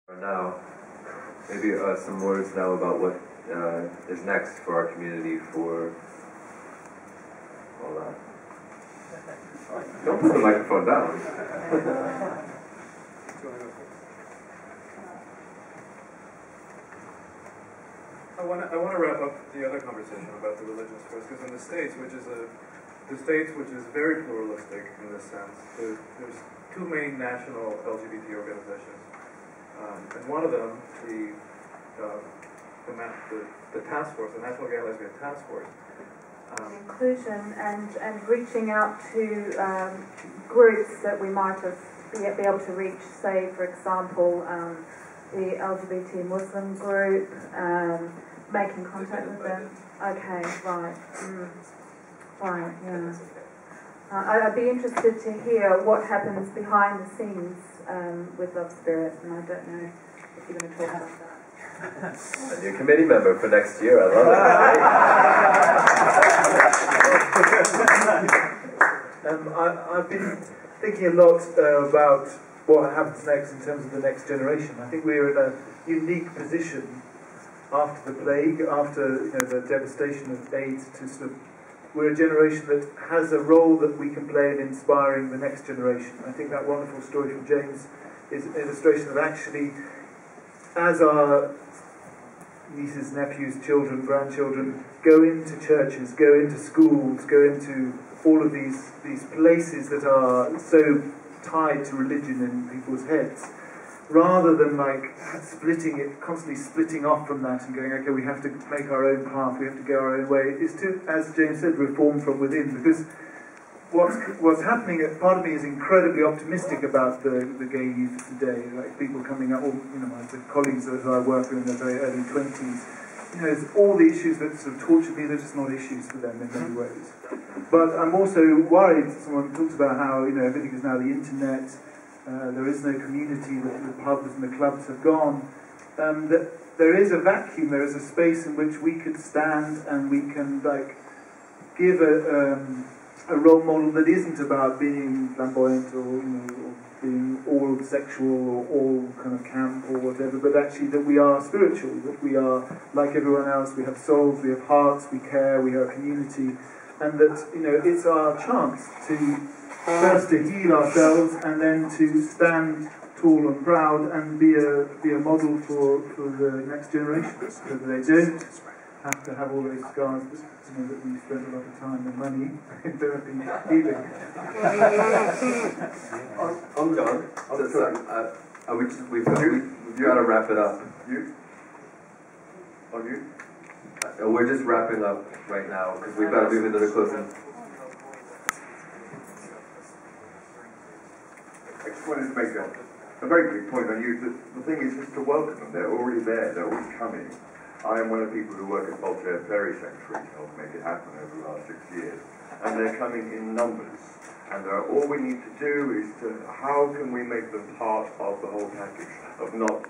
Now, maybe some words now about what is next for our community for... Hold on. Don't put the microphone down. I want to wrap up the other conversation about the religions first, because in the States, which is very pluralistic in this sense, there's two main national LGBT organizations. And one of them, the task force, the National Gay and Lesbian Task Force. Inclusion and reaching out to groups that we might be able to reach, say, for example, the LGBT Muslim group, making contact with them. Okay, right. Right, yeah. I'd be interested to hear what happens behind the scenes with LoveSpirit, and I don't know if you're going to talk about that. A new committee member for next year, I love it. I've been thinking a lot about what happens next in terms of the next generation. I think we're in a unique position after the plague, after the devastation of AIDS, to sort of, we're a generation that has a role that we can play in inspiring the next generation. I think that wonderful story from James is an illustration of actually, as our nieces, nephews, children, grandchildren go into churches, go into schools, go into all of these places that are so tied to religion in people's heads, rather than constantly splitting off from that and going, okay, we have to make our own path, we have to go our own way, is to, as James said, reform from within. Because what's happening, part of me is incredibly optimistic about the gay youth today, like people coming up, my colleagues that I work with in their very early 20s, there's all the issues that sort of torture me, they're just not issues for them in many ways. But I'm also worried, someone talks about how, everything is now the internet, there is no community, the pubs and the clubs have gone, that there is a vacuum, there is a space in which we could stand and we can give a role model that isn't about being flamboyant or being all sexual or all kind of camp or whatever, but actually that we are spiritual, that we are like everyone else, we have souls, we have hearts, we care, we are a community, and that it's our chance to first to heal ourselves and then to stand tall and proud and be a model for the next generation, so that they don't have to have all those scars that we spend a lot of time and money in therapy healing. I'm done. We've got to wrap it up. You? We're just wrapping up right now because we've got to move into the closing. I just wanted to make a very quick point on you. The thing is just to welcome them. They're already there. They're always coming. I am one of the people who work at Voltaire Ferry Sanctuary to help make it happen over the last 6 years. And they're coming in numbers. And all we need to do is how can we make them part of the whole package of not